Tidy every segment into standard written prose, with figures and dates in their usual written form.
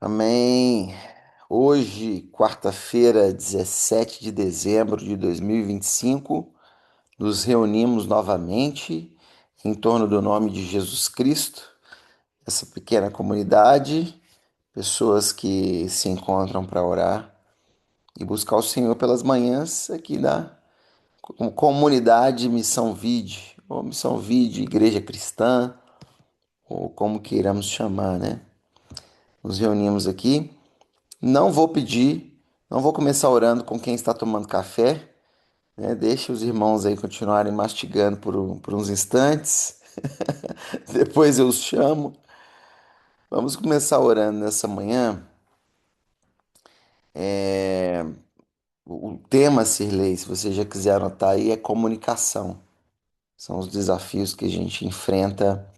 Amém. Hoje, quarta-feira, 17 de dezembro de 2025, nos reunimos novamente em torno do nome de Jesus Cristo, essa pequena comunidade, pessoas que se encontram para orar e buscar o Senhor pelas manhãs aqui da comunidade Missão Vide, ou Missão Vide, Igreja Cristã, ou como queiramos chamar, né? Nos reunimos aqui. Não vou pedir, não vou começar orando com quem está tomando café, né? Deixa os irmãos aí continuarem mastigando por uns instantes, depois eu os chamo. Vamos começar orando nessa manhã. O tema, Cirlei, se você já quiser anotar aí, é comunicação. São os desafios que a gente enfrenta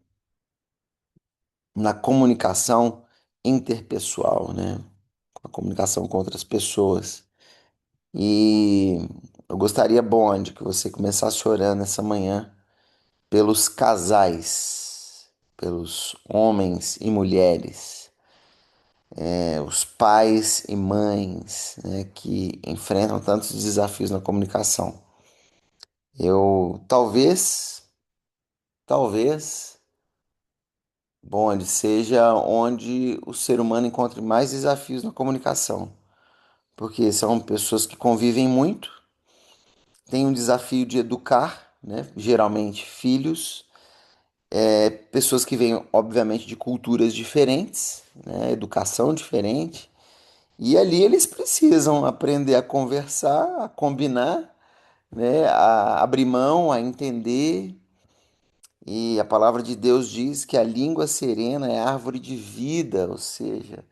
na comunicação interpessoal, né? A comunicação com outras pessoas. E eu gostaria, Bond, que você começasse orando essa manhã pelos casais, pelos homens e mulheres, os pais e mães, né, que enfrentam tantos desafios na comunicação. Eu talvez, Bond, seja onde o ser humano encontre mais desafios na comunicação, porque são pessoas que convivem muito, têm um desafio de educar, né, geralmente filhos. Pessoas que vêm, obviamente, de culturas diferentes, né, educação diferente, e ali eles precisam aprender a conversar, a combinar, né, a abrir mão, a entender. E a palavra de Deus diz que a língua serena é árvore de vida, ou seja,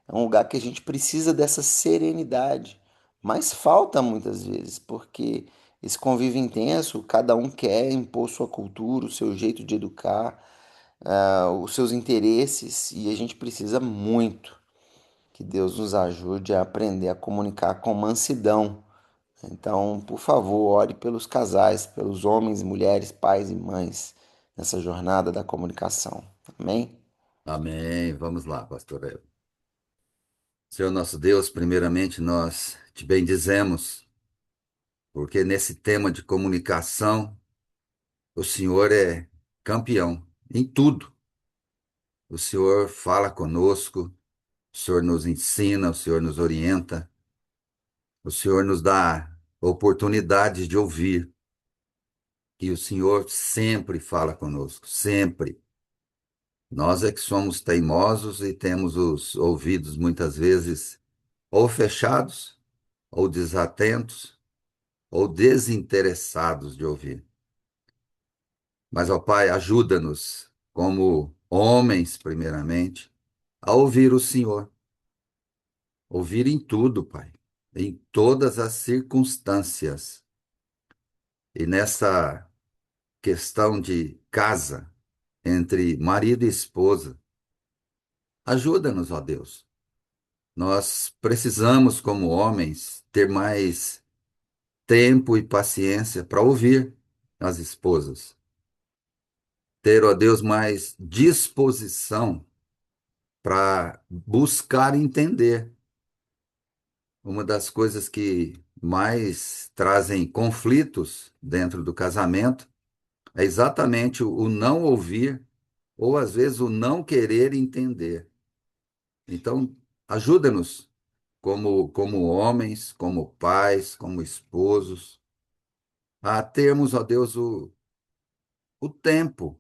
é um lugar que a gente precisa dessa serenidade, mas falta muitas vezes, porque esse convívio intenso, cada um quer impor sua cultura, o seu jeito de educar, os seus interesses, e a gente precisa muito que Deus nos ajude a aprender a comunicar com mansidão. Então, por favor, ore pelos casais, pelos homens e mulheres, pais e mães, nessa jornada da comunicação. Amém? Amém. Vamos lá, pastor Eva. Senhor nosso Deus, primeiramente nós te bendizemos, porque nesse tema de comunicação, o Senhor é campeão em tudo. O Senhor fala conosco, o Senhor nos ensina, o Senhor nos orienta, o Senhor nos dá oportunidades de ouvir, e o Senhor sempre fala conosco, sempre. Nós é que somos teimosos e temos os ouvidos muitas vezes ou fechados, ou desatentos, ou desinteressados de ouvir. Mas, ó Pai, ajuda-nos, como homens, primeiramente, a ouvir o Senhor. Ouvir em tudo, Pai, em todas as circunstâncias. E nessa questão de casa, entre marido e esposa, ajuda-nos, ó Deus. Nós precisamos, como homens, ter mais tempo e paciência para ouvir as esposas. Ter, ó Deus, mais disposição para buscar entender. Uma das coisas que mais trazem conflitos dentro do casamento é exatamente o não ouvir ou às vezes o não querer entender. Então, ajuda-nos como homens, como pais, como esposos, a termos, ó Deus, o tempo,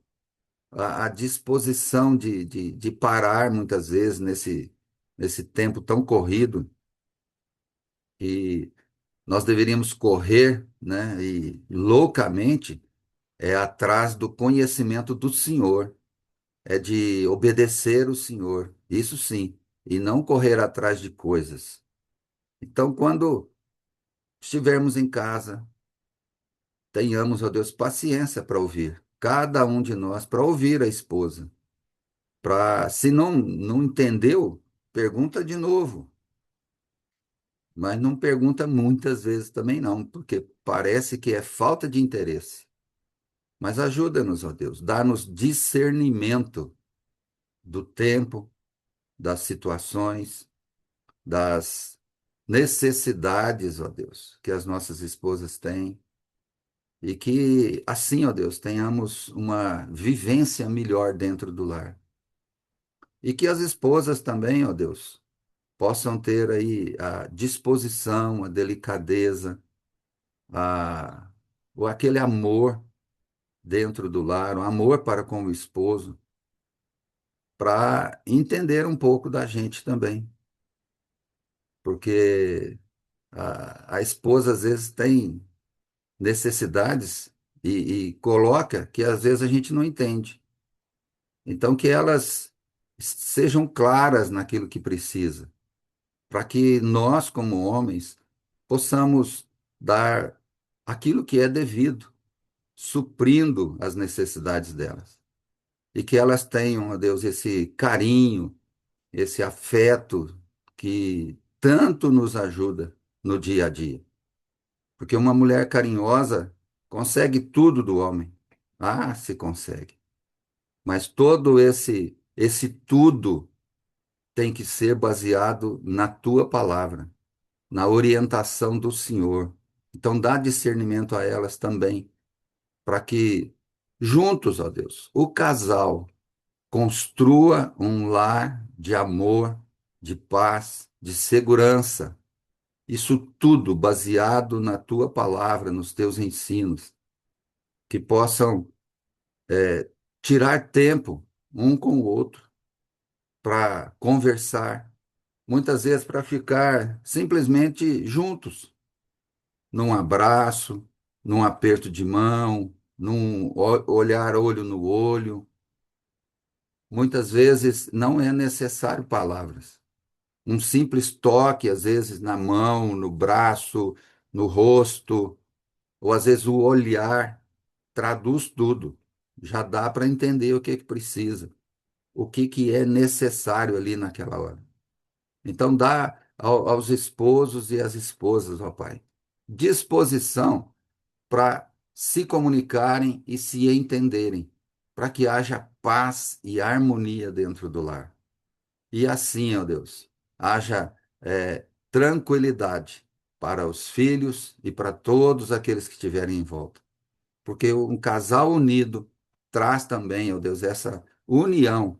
a disposição de parar muitas vezes nesse tempo tão corrido e nós deveríamos correr, né, e loucamente atrás do conhecimento do Senhor, é de obedecer o Senhor, isso sim, e não correr atrás de coisas. Então, quando estivermos em casa, tenhamos, ó Deus, paciência para ouvir, cada um de nós, para ouvir a esposa. Para, se não entendeu, pergunta de novo. Mas não pergunta muitas vezes também não, porque parece que é falta de interesse. Mas ajuda-nos, ó Deus, dá-nos discernimento do tempo, das situações, das necessidades, ó Deus, que as nossas esposas têm. E que, assim, ó Deus, tenhamos uma vivência melhor dentro do lar. E que as esposas também, ó Deus, possam ter aí a disposição, a delicadeza, a, ou aquele amor dentro do lar, o amor para com o esposo, para entender um pouco da gente também. Porque a esposa às vezes tem necessidades e coloca que às vezes a gente não entende. Então, que elas sejam claras naquilo que precisa, para que nós, como homens, possamos dar aquilo que é devido, suprindo as necessidades delas. E que elas tenham, ó Deus, esse carinho, esse afeto que tanto nos ajuda no dia a dia. Porque uma mulher carinhosa consegue tudo do homem. Ah, se consegue. Mas todo esse tudo tem que ser baseado na tua palavra, na orientação do Senhor. Então, dá discernimento a elas também, para que juntos, ó Deus, o casal construa um lar de amor, de paz, de segurança. Isso tudo baseado na tua palavra, nos teus ensinos, que possam tirar tempo um com o outro para conversar, muitas vezes para ficar simplesmente juntos, num abraço, num aperto de mão, num olhar olho no olho. Muitas vezes não é necessário palavras. Um simples toque, às vezes na mão, no braço, no rosto, ou às vezes o olhar traduz tudo. Já dá para entender o que que precisa, o que que é necessário ali naquela hora. Então, dá aos esposos e às esposas, ó Pai, disposição para se comunicarem e se entenderem, para que haja paz e harmonia dentro do lar. E assim, ó Deus, haja tranquilidade para os filhos e para todos aqueles que estiverem em volta. Porque um casal unido traz também, ó Deus, essa união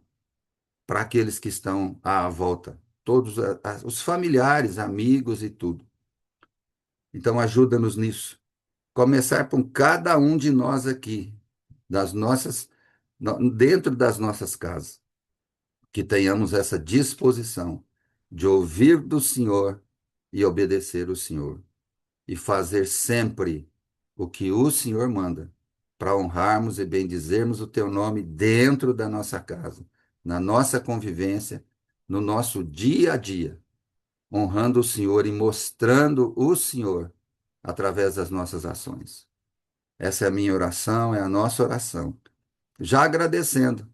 para aqueles que estão à volta, todos os familiares, amigos e tudo. Então ajuda-nos nisso. Começar com cada um de nós aqui, das nossas, dentro das nossas casas, que tenhamos essa disposição de ouvir do Senhor e obedecer o Senhor e fazer sempre o que o Senhor manda, para honrarmos e bendizermos o teu nome dentro da nossa casa, na nossa convivência, no nosso dia a dia, honrando o Senhor e mostrando o Senhor através das nossas ações. Essa é a minha oração, é a nossa oração. Já agradecendo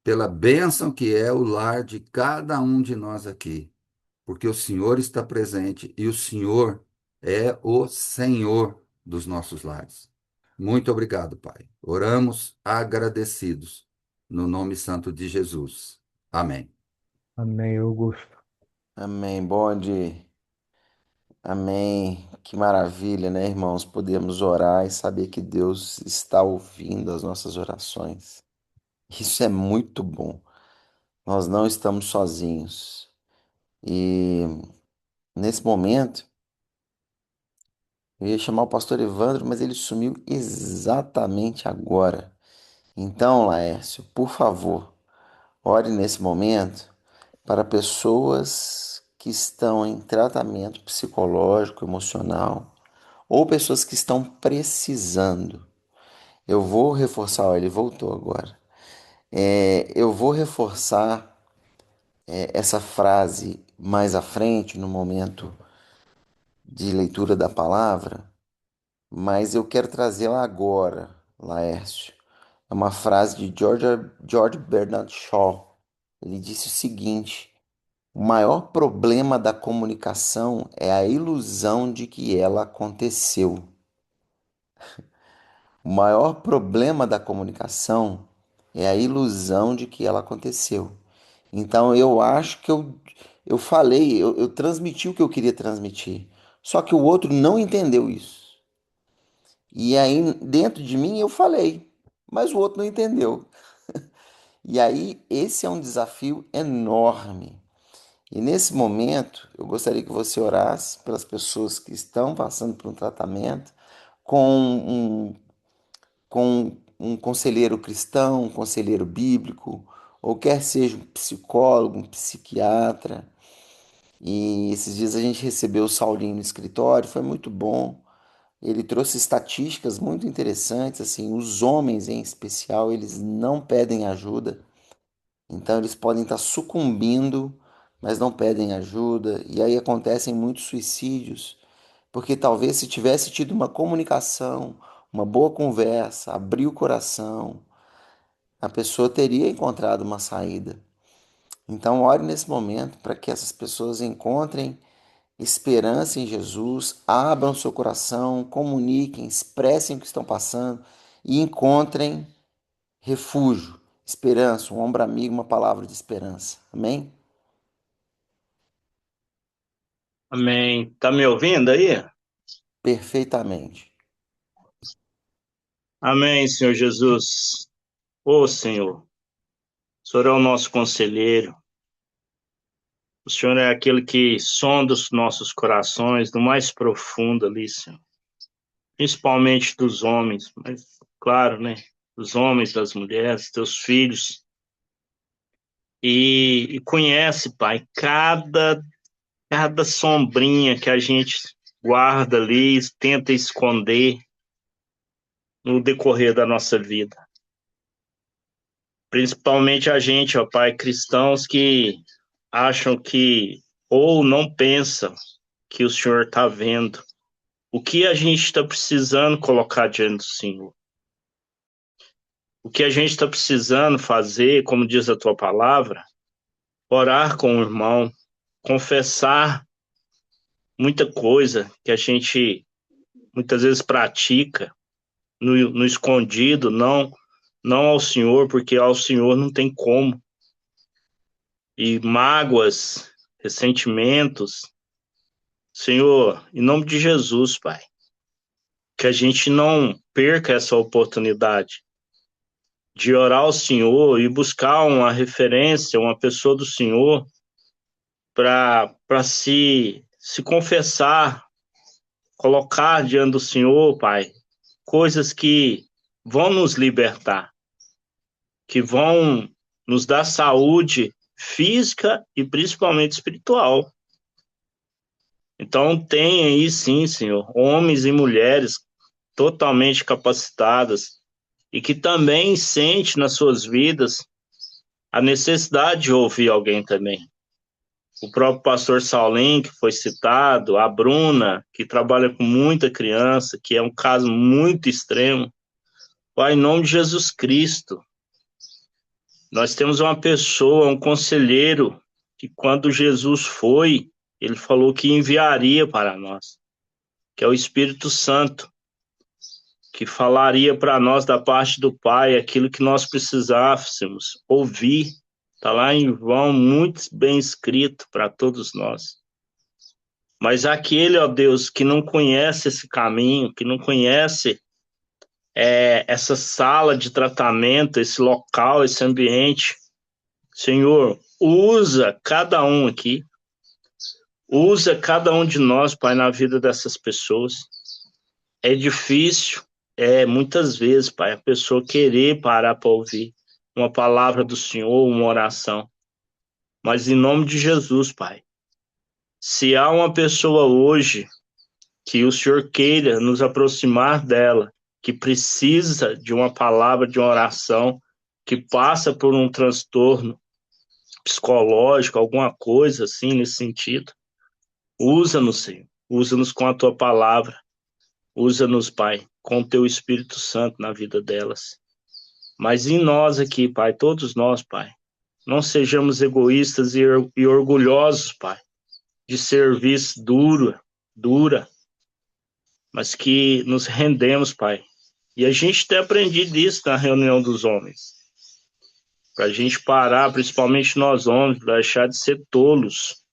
pela bênção que é o lar de cada um de nós aqui, porque o Senhor está presente e o Senhor é o Senhor dos nossos lares. Muito obrigado, Pai. Oramos agradecidos, no nome santo de Jesus. Amém. Amém, Augusto. Amém. Bonde. Amém. Que maravilha, né, irmãos? Podemos orar e saber que Deus está ouvindo as nossas orações. Isso é muito bom. Nós não estamos sozinhos. E nesse momento, eu ia chamar o pastor Evandro, mas ele sumiu exatamente agora. Então, Laércio, por favor, ore nesse momento para pessoas que estão em tratamento psicológico, emocional, ou pessoas que estão precisando. Eu vou reforçar, ó, ele voltou agora. Eu vou reforçar essa frase mais à frente, no momento de leitura da palavra, mas eu quero trazê-la agora, Laércio. É uma frase de George Bernard Shaw. Ele disse o seguinte: o maior problema da comunicação é a ilusão de que ela aconteceu. O maior problema da comunicação é a ilusão de que ela aconteceu. Então eu acho que eu falei, eu transmiti o que eu queria transmitir. Só que o outro não entendeu isso. E aí, dentro de mim, eu falei, mas o outro não entendeu. E aí, esse é um desafio enorme. E nesse momento, eu gostaria que você orasse pelas pessoas que estão passando por um tratamento com um, com um conselheiro cristão, um conselheiro bíblico, ou quer seja um psicólogo, um psiquiatra. E esses dias a gente recebeu o Saulinho no escritório, foi muito bom. Ele trouxe estatísticas muito interessantes, assim, os homens em especial, eles não pedem ajuda. Então eles podem estar sucumbindo, mas não pedem ajuda, e aí acontecem muitos suicídios, porque talvez se tivesse tido uma comunicação, uma boa conversa, abrir o coração, a pessoa teria encontrado uma saída. Então ore nesse momento para que essas pessoas encontrem esperança em Jesus, abram seu coração, comuniquem, expressem o que estão passando e encontrem refúgio, esperança, um ombro amigo, uma palavra de esperança. Amém? Amém. Tá me ouvindo aí? Perfeitamente. Amém, Senhor Jesus. Ô, Senhor, o Senhor é o nosso conselheiro. O Senhor é aquele que sonda os nossos corações do mais profundo ali, Senhor. Principalmente dos homens, mas, claro, né? Dos homens, das mulheres, teus filhos. E conhece, Pai, cada sombrinha que a gente guarda ali, tenta esconder no decorrer da nossa vida. Principalmente a gente, ó Pai, cristãos que acham que ou não pensam que o Senhor está vendo. O que a gente está precisando colocar diante do Senhor? O que a gente está precisando fazer, como diz a tua palavra, orar com o irmão, confessar muita coisa que a gente muitas vezes pratica no escondido, não ao Senhor, porque ao Senhor não tem como. E mágoas, ressentimentos, Senhor, em nome de Jesus, Pai, que a gente não perca essa oportunidade de orar ao Senhor e buscar uma referência, uma pessoa do Senhor para se confessar, colocar diante do Senhor, Pai, coisas que vão nos libertar, que vão nos dar saúde física e principalmente espiritual. Então, tem aí sim, Senhor, homens e mulheres totalmente capacitadas e que também sente nas suas vidas a necessidade de ouvir alguém também. O próprio pastor Saulim, que foi citado, a Bruna, que trabalha com muita criança, que é um caso muito extremo. Pai, em nome de Jesus Cristo, nós temos uma pessoa, um conselheiro, que quando Jesus foi, ele falou que enviaria para nós, que é o Espírito Santo, que falaria para nós da parte do Pai aquilo que nós precisássemos ouvir. Está lá em João, muito bem escrito para todos nós. Mas aquele, ó Deus, que não conhece esse caminho, que não conhece essa sala de tratamento, esse local, esse ambiente, Senhor, usa cada um aqui, usa cada um de nós, Pai, na vida dessas pessoas. É difícil, muitas vezes, Pai, a pessoa querer parar para ouvir uma palavra do Senhor, uma oração. Mas em nome de Jesus, Pai, se há uma pessoa hoje que o Senhor queira nos aproximar dela, que precisa de uma palavra, de uma oração, que passa por um transtorno psicológico, alguma coisa assim nesse sentido, usa-nos, Senhor, usa-nos com a tua palavra, usa-nos, Pai, com o teu Espírito Santo na vida delas. Mas em nós aqui, Pai, todos nós, Pai, não sejamos egoístas e orgulhosos, Pai, de serviço dura, mas que nos rendemos, Pai. E a gente tem aprendido isso na reunião dos homens. para a gente parar, principalmente nós homens, para deixar de ser tolos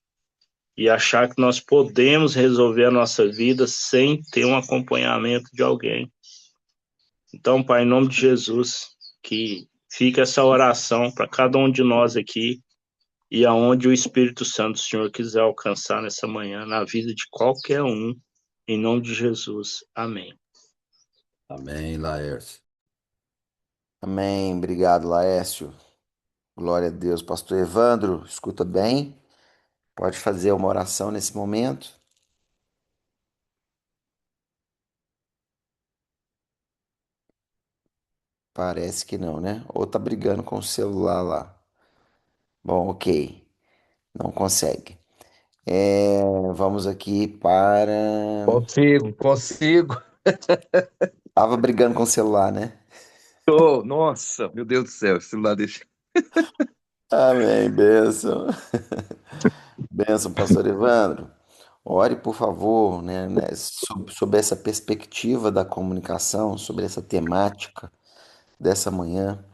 e achar que nós podemos resolver a nossa vida sem ter um acompanhamento de alguém. Então, Pai, em nome de Jesus, que fique essa oração para cada um de nós aqui e aonde o Espírito Santo do Senhor quiser alcançar nessa manhã, na vida de qualquer um, em nome de Jesus. Amém. Amém, Laércio. Amém. Obrigado, Laércio. Glória a Deus. Pastor Evandro, escuta bem? Pode fazer uma oração nesse momento? Parece que não, né? Ou tá brigando com o celular lá. Bom, ok. Não consegue. Vamos aqui para. Consigo. Tava brigando com o celular, né? Tô, nossa, meu Deus do céu, esse celular deixa. Amém. Bênção. Bênção, pastor Evandro. Ore, por favor, né, sobre essa perspectiva da comunicação, sobre essa temática dessa manhã.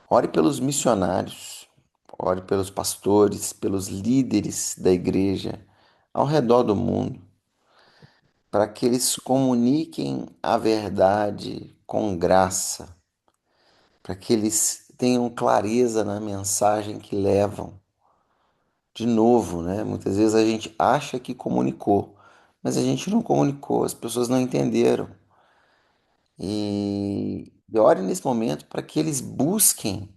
Ore pelos missionários, ore pelos pastores, pelos líderes da igreja ao redor do mundo, para que eles comuniquem a verdade com graça, para que eles tenham clareza na mensagem que levam. De novo, né? Muitas vezes a gente acha que comunicou, mas a gente não comunicou, as pessoas não entenderam. E ore nesse momento para que eles busquem,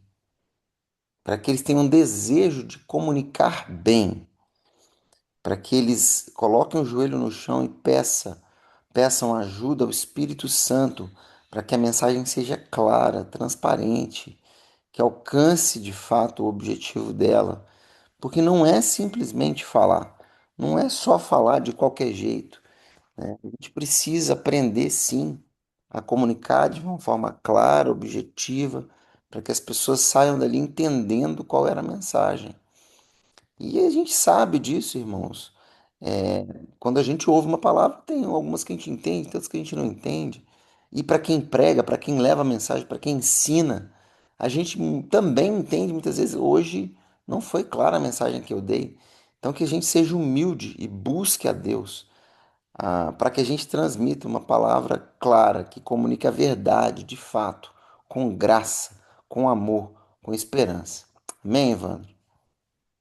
para que eles tenham um desejo de comunicar bem, para que eles coloquem o joelho no chão e peçam ajuda ao Espírito Santo para que a mensagem seja clara, transparente, que alcance de fato o objetivo dela. Porque não é simplesmente falar, não é só falar de qualquer jeito, né? A gente precisa aprender sim a comunicar de uma forma clara, objetiva, para que as pessoas saiam dali entendendo qual era a mensagem. E a gente sabe disso, irmãos. É, quando a gente ouve uma palavra, tem algumas que a gente entende, outras que a gente não entende. E para quem prega, para quem leva a mensagem, para quem ensina, a gente também entende muitas vezes, hoje não foi clara a mensagem que eu dei. Então que a gente seja humilde e busque a Deus, para que a gente transmita uma palavra clara, que comunique a verdade, de fato, com graça, com amor, com esperança. Amém, Evandro?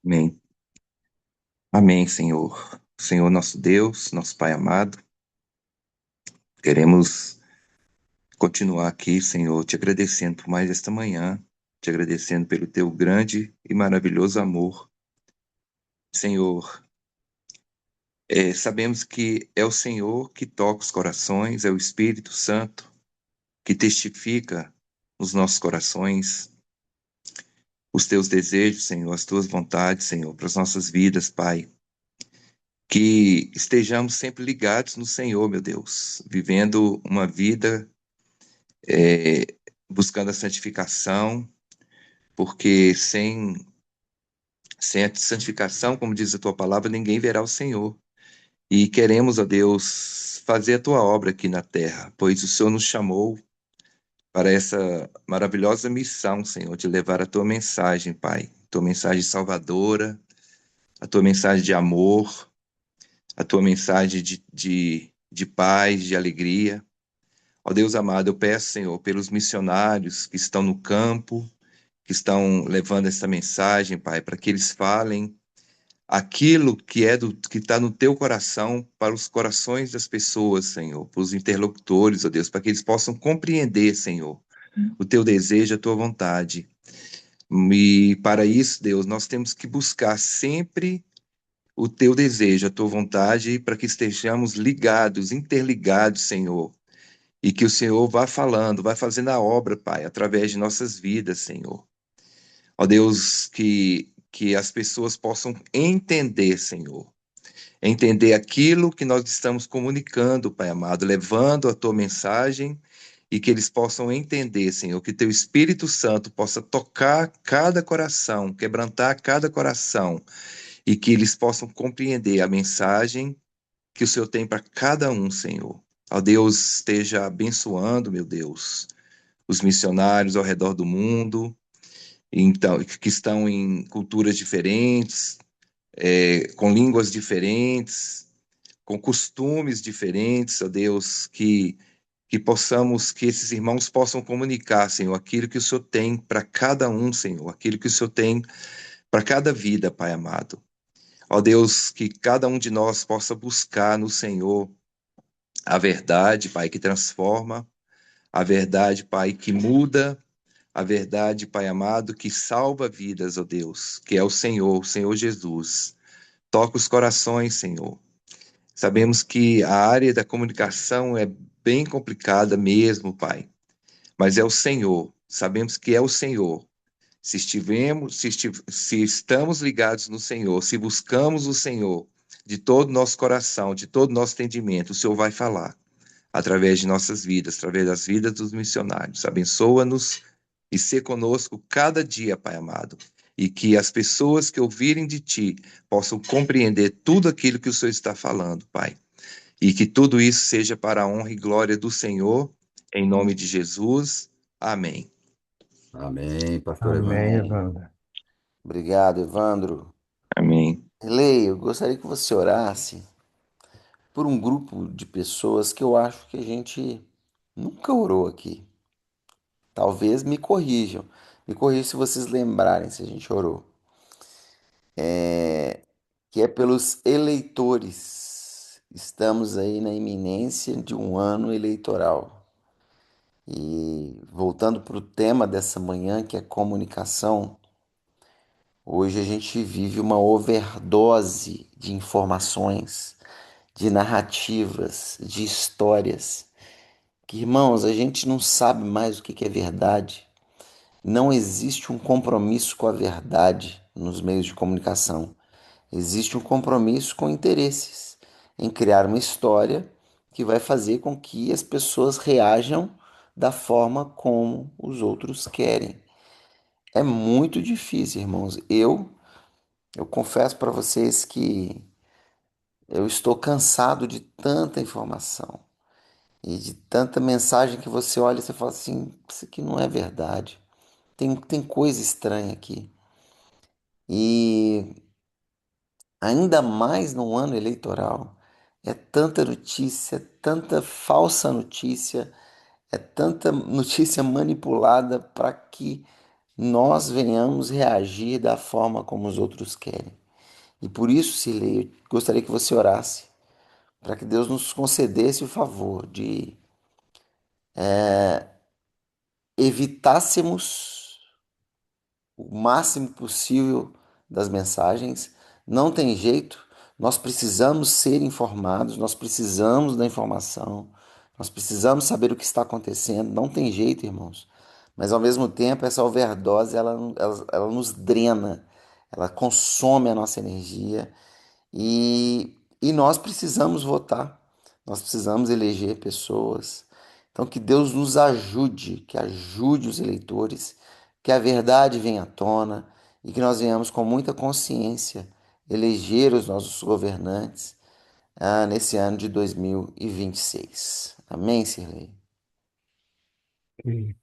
Amém. Amém, Senhor. Senhor nosso Deus, nosso Pai amado, queremos continuar aqui, Senhor, te agradecendo por mais esta manhã, te agradecendo pelo teu grande e maravilhoso amor. Senhor, sabemos que é o Senhor que toca os corações, é o Espírito Santo que testifica nos nossos corações os teus desejos, Senhor, as tuas vontades, Senhor, para as nossas vidas, Pai. Que estejamos sempre ligados no Senhor, meu Deus, vivendo uma vida é, buscando a santificação, porque sem a santificação, como diz a tua palavra, ninguém verá o Senhor. E queremos, ó Deus, fazer a tua obra aqui na terra, pois o Senhor nos chamou para essa maravilhosa missão, Senhor, de levar a tua mensagem, Pai, tua mensagem salvadora, a tua mensagem de amor, a tua mensagem de paz, de alegria. Ó Deus amado, eu peço, Senhor, pelos missionários que estão no campo, que estão levando essa mensagem, Pai, para que eles falem aquilo que está no teu coração para os corações das pessoas, Senhor, para os interlocutores, ó Deus, para que eles possam compreender, Senhor, o teu desejo, a tua vontade. E para isso, Deus, nós temos que buscar sempre o teu desejo, a tua vontade, para que estejamos ligados, interligados, Senhor, e que o Senhor vá falando, vá fazendo a obra, Pai, através de nossas vidas, Senhor. Ó Deus, que as pessoas possam entender, Senhor, entender aquilo que nós estamos comunicando, Pai amado, levando a tua mensagem, e que eles possam entender, Senhor, que teu Espírito Santo possa tocar cada coração, quebrantar cada coração, e que eles possam compreender a mensagem que o Senhor tem para cada um, Senhor. Ó Deus, esteja abençoando, meu Deus, os missionários ao redor do mundo, então, que estão em culturas diferentes, com línguas diferentes, com costumes diferentes, ó Deus, que esses irmãos possam comunicar, Senhor, aquilo que o Senhor tem para cada um, Senhor, aquilo que o Senhor tem para cada vida, Pai amado. Ó Deus, que cada um de nós possa buscar no Senhor a verdade, Pai, que transforma, a verdade, Pai, que muda, a verdade, Pai amado, que salva vidas, ó Deus, que é o Senhor Jesus. Toca os corações, Senhor. Sabemos que a área da comunicação é bem complicada mesmo, Pai, mas é o Senhor. Sabemos que é o Senhor. Se estamos ligados no Senhor, se buscamos o Senhor de todo o nosso coração, de todo o nosso entendimento, o Senhor vai falar através de nossas vidas, através das vidas dos missionários. Abençoa-nos e ser conosco cada dia, Pai amado. E que as pessoas que ouvirem de Ti possam compreender tudo aquilo que o Senhor está falando, Pai. E que tudo isso seja para a honra e glória do Senhor, em nome de Jesus. Amém. Amém, pastor Amém, Evandro. Amém. Evandro. Obrigado, Evandro. Amém. Leia, eu gostaria que você orasse por um grupo de pessoas que eu acho que a gente nunca orou aqui. Talvez me corrijam. Me corrijam se vocês lembrarem se a gente orou. Que é pelos eleitores. Estamos aí na iminência de um ano eleitoral. E voltando para o tema dessa manhã, que é comunicação, hoje a gente vive uma overdose de informações, de narrativas, de histórias, que, irmãos, a gente não sabe mais o que que é verdade. Não existe um compromisso com a verdade nos meios de comunicação. Existe um compromisso com interesses, em criar uma história que vai fazer com que as pessoas reajam da forma como os outros querem. É muito difícil, irmãos. Eu confesso para vocês que eu estou cansado de tanta informação e de tanta mensagem que você olha e você fala assim, isso aqui não é verdade. Tem coisa estranha aqui. E ainda mais no ano eleitoral, é tanta notícia, é tanta falsa notícia, é tanta notícia manipulada para que nós venhamos reagir da forma como os outros querem. E por isso, Silei, eu gostaria que você orasse para que Deus nos concedesse o favor de evitássemos o máximo possível das mensagens. Não tem jeito, nós precisamos ser informados, nós precisamos da informação, nós precisamos saber o que está acontecendo. Não tem jeito, irmãos. Mas ao mesmo tempo, essa overdose ela nos drena, ela consome a nossa energia e nós precisamos votar, nós precisamos eleger pessoas. Então, que Deus nos ajude, que ajude os eleitores, que a verdade venha à tona e que nós venhamos com muita consciência eleger os nossos governantes nesse ano de 2026. Amém, Sirlei? E,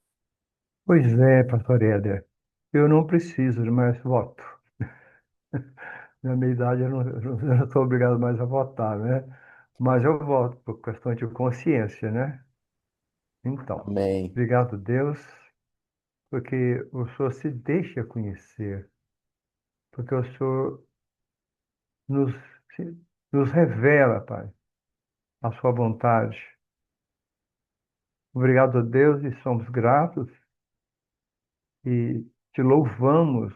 pois é, pastor Éder, eu não preciso de mais voto. Na minha idade, eu não sou obrigado mais a votar, né? Mas eu voto por questão de consciência, né? Então, Amém. obrigado, Deus, porque o Senhor se deixa conhecer, porque o Senhor nos, nos revela, Pai, a sua vontade. Obrigado a Deus e somos gratos e te louvamos,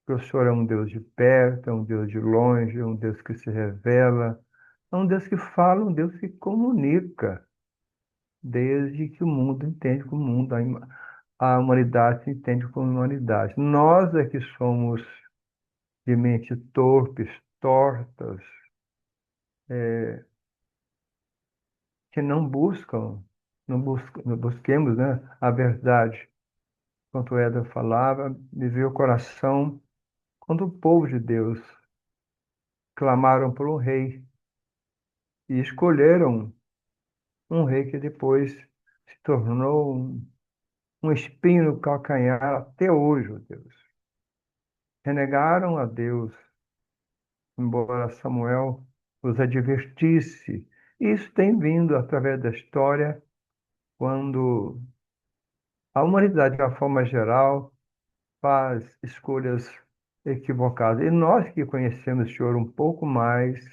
porque o Senhor é um Deus de perto, é um Deus de longe, é um Deus que se revela, é um Deus que fala, um Deus que comunica, desde que o mundo entende como mundo, a humanidade se entende como humanidade. Nós é que somos de mente torpes, tortas, que não buscam, não busquemos, né, a verdade. Quanto o Éder falava, me veio o coração quando o povo de Deus clamaram por um rei e escolheram um rei que depois se tornou um espinho no calcanhar até hoje, ó Deus. Renegaram a Deus, embora Samuel os advertisse. Isso tem vindo através da história, quando a humanidade, de uma forma geral, faz escolhas equivocadas. E nós que conhecemos o Senhor um pouco mais,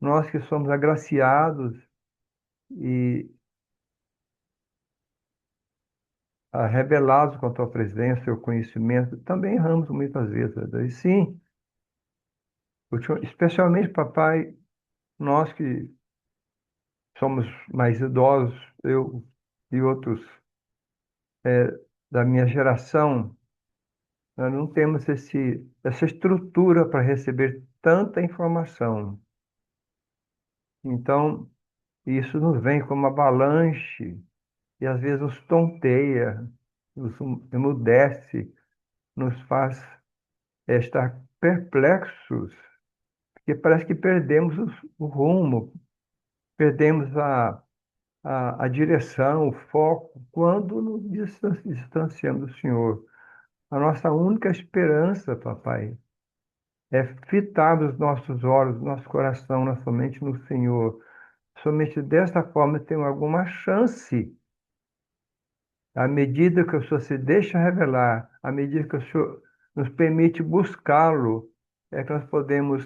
nós que somos agraciados e revelados com a tua presença e o conhecimento, também erramos muitas vezes, ó Deus. E sim, especialmente, papai, nós que somos mais idosos, eu e outros da minha geração, nós não temos essa estrutura para receber tanta informação. Então, isso nos vem como avalanche e às vezes nos tonteia, nos emudece, nos faz estar perplexos, porque parece que perdemos o rumo, perdemos a direção, o foco, quando nos distanciamos do Senhor. A nossa única esperança, papai, é fitar os nossos olhos, nosso coração, nossa mente no Senhor. Somente desta forma temos alguma chance. À medida que o Senhor se deixa revelar, à medida que o Senhor nos permite buscá-lo, é que nós podemos,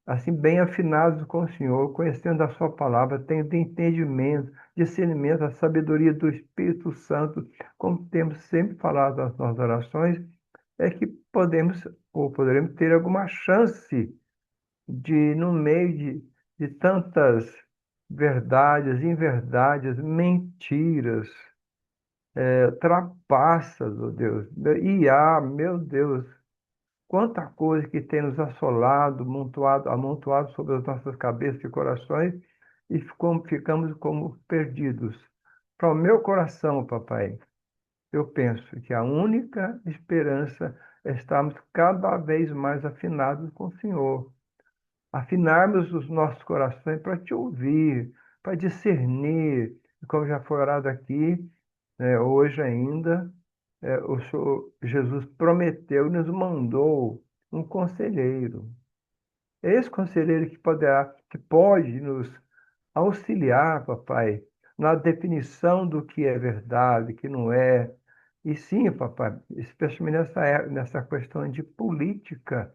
assim, bem afinados com o Senhor, conhecendo a Sua palavra, tendo entendimento, discernimento, a sabedoria do Espírito Santo, como temos sempre falado nas nossas orações, é que podemos ou poderemos ter alguma chance de, no meio de tantas verdades, inverdades, mentiras, trapaças, oh Deus, meu Deus, quanta coisa que tem nos assolado, amontoado sobre as nossas cabeças e corações, e ficamos como perdidos. Para o meu coração, papai, eu penso que a única esperança é estarmos cada vez mais afinados com o Senhor, afinarmos os nossos corações para te ouvir, para discernir, como já foi orado aqui, hoje ainda, o Senhor Jesus prometeu e nos mandou um conselheiro. É esse conselheiro que pode nos auxiliar, papai, na definição do que é verdade, que não é. E sim, papai, especialmente nessa questão de política.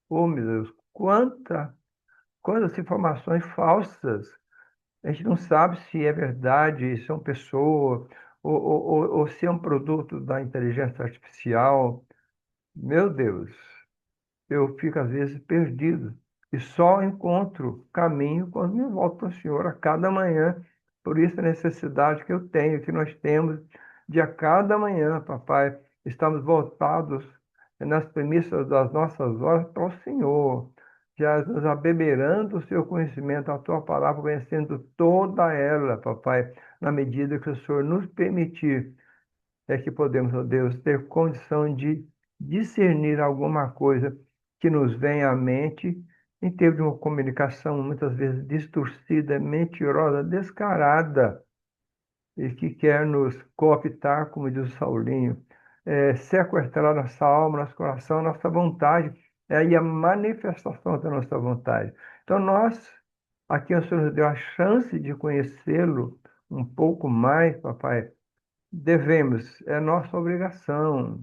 Oh, meu Deus, quantas informações falsas. A gente não sabe se é verdade, se é uma pessoa, ou se é um produto da inteligência artificial. Meu Deus, eu fico às vezes perdido e só encontro caminho quando me volto para o Senhor a cada manhã. Por isso a necessidade que eu tenho, que nós temos de a cada manhã, papai, estamos voltados nas premissas das nossas horas para o Senhor, já nos abeberando o seu conhecimento, a tua palavra, conhecendo toda ela, papai, na medida que o Senhor nos permitir é que podemos, ó Deus, ter condição de discernir alguma coisa que nos venha à mente em termos de uma comunicação muitas vezes distorcida, mentirosa, descarada, e que quer nos cooptar, como diz o Saulinho, sequestrar nossa alma, nosso coração, nossa vontade, e a manifestação da nossa vontade. Então, aqui o Senhor nos deu a chance de conhecê-lo um pouco mais, papai, devemos, é nossa obrigação,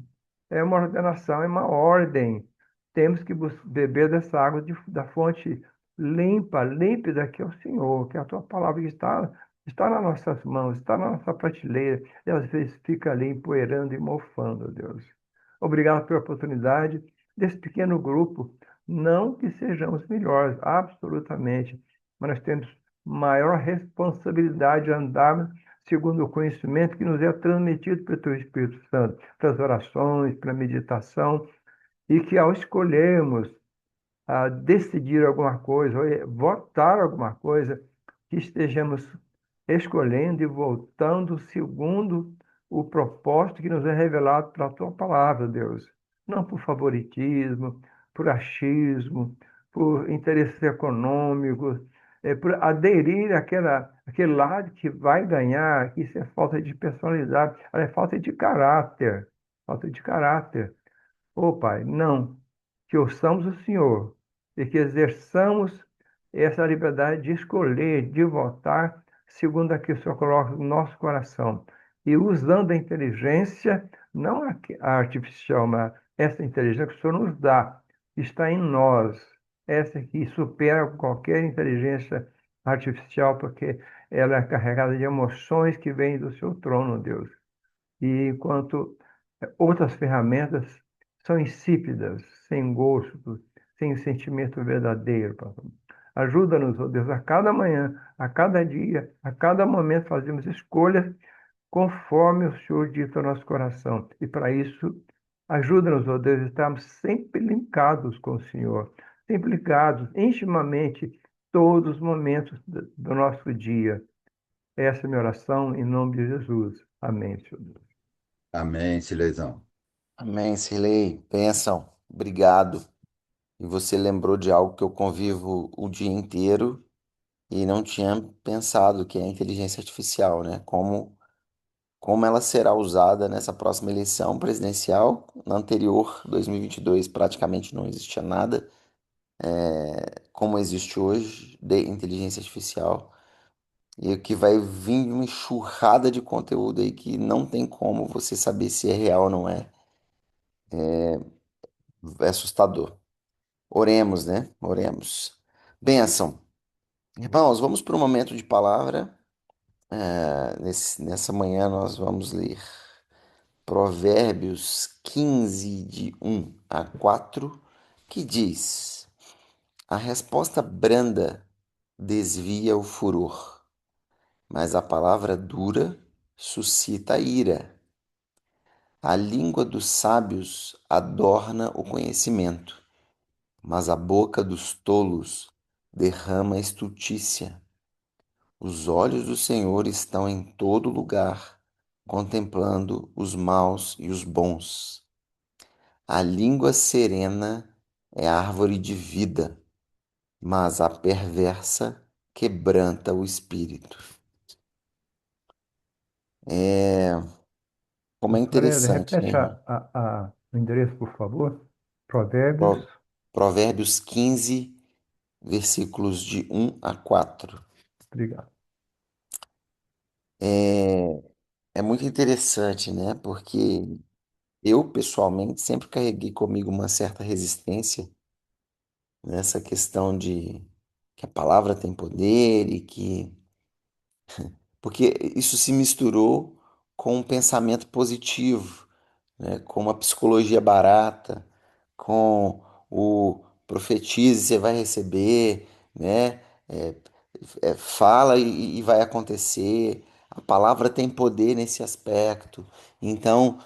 é uma ordenação, é uma ordem. Temos que beber dessa água da fonte limpa, límpida que é o Senhor, que é a tua palavra que está nas nossas mãos, está na nossa prateleira, e às vezes fica ali empoeirando e mofando, Deus. Obrigado pela oportunidade desse pequeno grupo. Não que sejamos melhores, absolutamente, mas nós temos maior responsabilidade de andarmos segundo o conhecimento que nos é transmitido pelo Teu Espírito Santo, para as orações, para a meditação, e que ao escolhermos decidir alguma coisa, ou votar alguma coisa, que estejamos escolhendo e votando segundo o propósito que nos é revelado pela Tua palavra, Deus. Não por favoritismo, por achismo, por interesses econômicos, por aderir aquele lado que vai ganhar, que isso é falta de personalidade, é falta de caráter, falta de caráter. Ô Pai, não, que ouçamos o Senhor e que exerçamos essa liberdade de escolher, de votar, segundo aquilo que o Senhor coloca no nosso coração. E usando a inteligência, não a artificial, mas essa inteligência que o Senhor nos dá, está em nós. Essa que supera qualquer inteligência artificial, porque ela é carregada de emoções que vêm do seu trono, Deus. E enquanto outras ferramentas são insípidas, sem gosto, sem sentimento verdadeiro, Papai. Ajuda-nos, ó Deus, a cada manhã, a cada dia, a cada momento fazemos escolhas conforme o Senhor dita ao nosso coração. E para isso, ajuda-nos, ó Deus, a estarmos sempre linkados com o Senhor, sempre ligados intimamente todos os momentos do nosso dia. Essa é a minha oração em nome de Jesus. Amém, Senhor Deus. Amém, Silezão. Amém, Cirlei. Bênção. Obrigado. E você lembrou de algo que eu convivo o dia inteiro e não tinha pensado, que é a inteligência artificial, né? Como ela será usada nessa próxima eleição presidencial. Na anterior, 2022, praticamente não existia nada, como existe hoje, de inteligência artificial. E que vai vir uma enxurrada de conteúdo aí que não tem como você saber se é real ou não é. É assustador. Oremos, né? Oremos. Bênção. Irmãos, vamos para um momento de palavra. Nessa manhã nós vamos ler Provérbios 15, de 1 a 4, que diz: A resposta branda desvia o furor, mas a palavra dura suscita a ira. A língua dos sábios adorna o conhecimento, mas a boca dos tolos derrama estultícia. Os olhos do Senhor estão em todo lugar, contemplando os maus e os bons. A língua serena é árvore de vida, mas a perversa quebranta o espírito. É, como é Pastor Eder, interessante, né, repete irmão? o endereço, por favor. Provérbios. Pro- Provérbios 15, versículos de 1 a 4. Obrigado. É muito interessante, né? Porque eu, pessoalmente, sempre carreguei comigo uma certa resistência nessa questão de que a palavra tem poder e que. Porque isso se misturou com um pensamento positivo, né? Com uma psicologia barata, com o profetize, você vai receber, né? É, fala e vai acontecer. A palavra tem poder nesse aspecto. Então,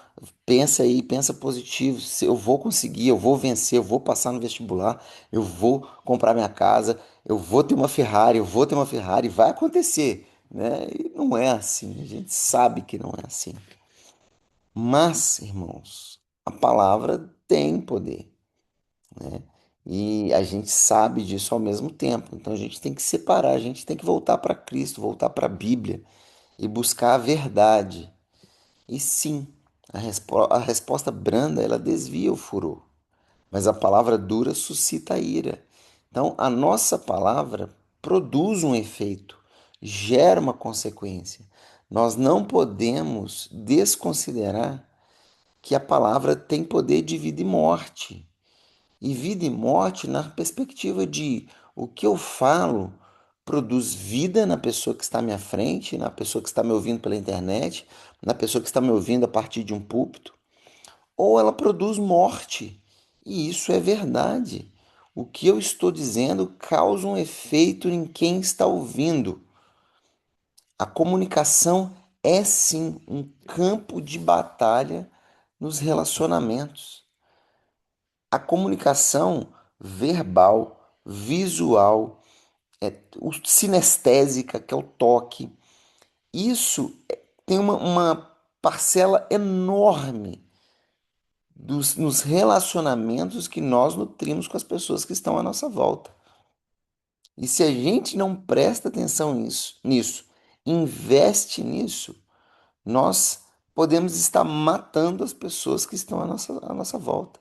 pensa aí, pensa positivo. Se eu vou conseguir, eu vou vencer, eu vou passar no vestibular, eu vou comprar minha casa, eu vou ter uma Ferrari, eu vou ter uma Ferrari, vai acontecer, né? E não é assim. A gente sabe que não é assim. Mas, irmãos, a palavra tem poder, né? E a gente sabe disso ao mesmo tempo. Então a gente tem que separar, a gente tem que voltar para Cristo, voltar para a Bíblia e buscar a verdade. E sim, a resposta branda, ela desvia o furor, mas a palavra dura suscita a ira. Então a nossa palavra produz um efeito, gera uma consequência. Nós não podemos desconsiderar que a palavra tem poder de vida e morte. E vida e morte na perspectiva de o que eu falo produz vida na pessoa que está à minha frente, na pessoa que está me ouvindo pela internet, na pessoa que está me ouvindo a partir de um púlpito, ou ela produz morte. E isso é verdade. O que eu estou dizendo causa um efeito em quem está ouvindo. A comunicação é sim um campo de batalha nos relacionamentos. A comunicação verbal, visual, o sinestésica, que é o toque, isso tem uma parcela enorme nos relacionamentos que nós nutrimos com as pessoas que estão à nossa volta. E se a gente não presta atenção nisso, investe nisso, nós podemos estar matando as pessoas que estão à nossa volta.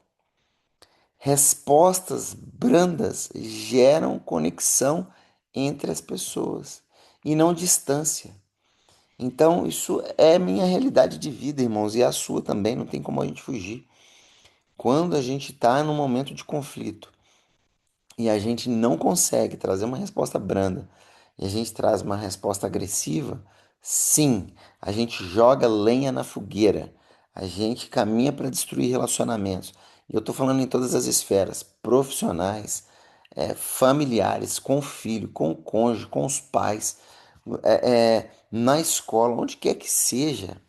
Respostas brandas geram conexão entre as pessoas e não distância. Então, isso é minha realidade de vida, irmãos, e a sua também, não tem como a gente fugir. Quando a gente está num momento de conflito e a gente não consegue trazer uma resposta branda e a gente traz uma resposta agressiva, sim, a gente joga lenha na fogueira, a gente caminha para destruir relacionamentos. E eu estou falando em todas as esferas, profissionais, familiares, com o filho, com o cônjuge, com os pais, na escola, onde quer que seja.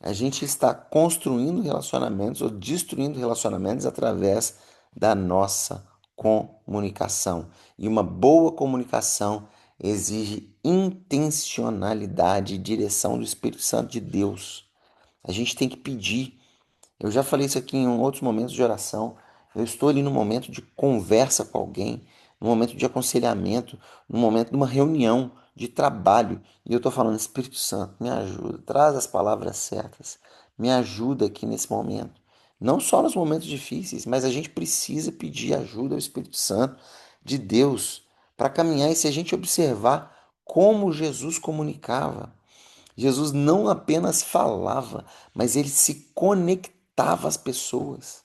A gente está construindo relacionamentos ou destruindo relacionamentos através da nossa comunicação. E uma boa comunicação exige intencionalidade e direção do Espírito Santo de Deus. A gente tem que pedir. Eu já falei isso aqui em outros momentos de oração. Eu estou ali no momento de conversa com alguém, no momento de aconselhamento, no momento de uma reunião de trabalho, e eu estou falando, Espírito Santo, me ajuda, traz as palavras certas, me ajuda aqui nesse momento. Não só nos momentos difíceis, mas a gente precisa pedir ajuda ao Espírito Santo de Deus para caminhar. E se a gente observar como Jesus comunicava, Jesus não apenas falava, mas ele se conectava às pessoas,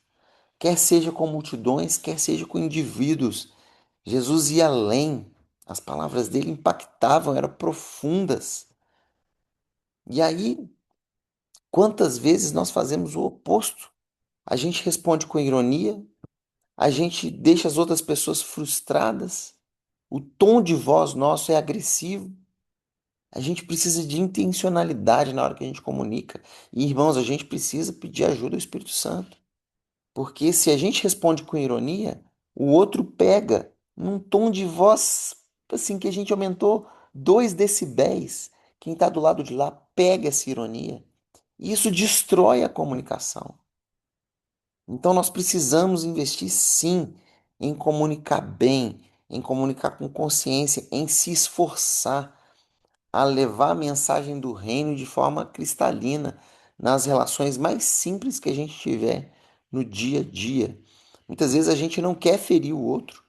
quer seja com multidões, quer seja com indivíduos. Jesus ia além, as palavras dele impactavam, eram profundas. E aí, quantas vezes nós fazemos o oposto? A gente responde com ironia, a gente deixa as outras pessoas frustradas, o tom de voz nosso é agressivo. A gente precisa de intencionalidade na hora que a gente comunica. E, irmãos, a gente precisa pedir ajuda ao Espírito Santo. Porque se a gente responde com ironia, o outro pega num tom de voz assim que a gente aumentou 2 decibéis. Quem está do lado de lá pega essa ironia. E isso destrói a comunicação. Então nós precisamos investir sim em comunicar bem, em comunicar com consciência, em se esforçar a levar a mensagem do reino de forma cristalina nas relações mais simples que a gente tiver no dia a dia. Muitas vezes a gente não quer ferir o outro,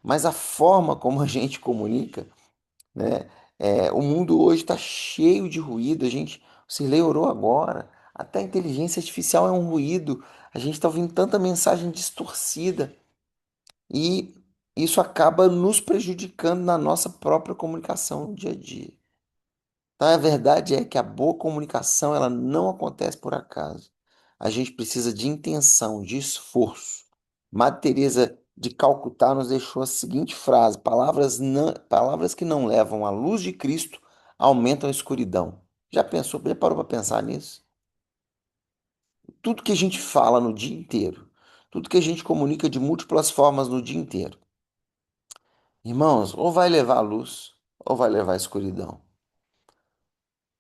mas a forma como a gente comunica, né? O mundo hoje está cheio de ruído. O Cirlei orou agora. Até a inteligência artificial é um ruído. A gente está ouvindo tanta mensagem distorcida e isso acaba nos prejudicando na nossa própria comunicação no dia a dia. Então, a verdade é que a boa comunicação ela não acontece por acaso. A gente precisa de intenção, de esforço. Madre Teresa de Calcutá nos deixou a seguinte frase: palavras que não levam à luz de Cristo aumentam a escuridão. Já pensou, já parou para pensar nisso? Tudo que a gente fala no dia inteiro, tudo que a gente comunica de múltiplas formas no dia inteiro, irmãos, ou vai levar à luz ou vai levar à escuridão.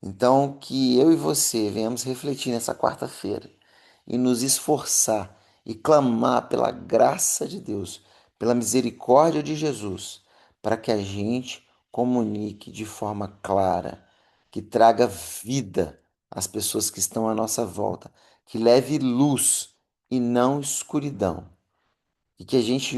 Então, que eu e você venhamos refletir nessa quarta-feira e nos esforçar e clamar pela graça de Deus, pela misericórdia de Jesus, para que a gente comunique de forma clara, que traga vida às pessoas que estão à nossa volta, que leve luz e não escuridão, e que a gente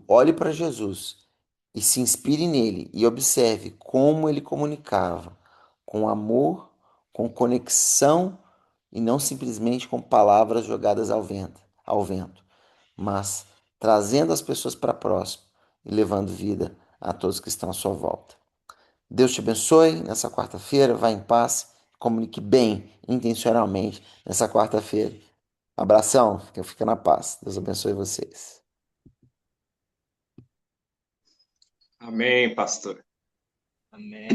olhe para Jesus e se inspire nele e observe como ele comunicava, com amor, com conexão e não simplesmente com palavras jogadas ao vento, mas trazendo as pessoas para próximo e levando vida a todos que estão à sua volta. Deus te abençoe nessa quarta-feira, vá em paz, comunique bem, intencionalmente nessa quarta-feira. Abração, fica na paz. Deus abençoe vocês. Amém, pastor. Amém.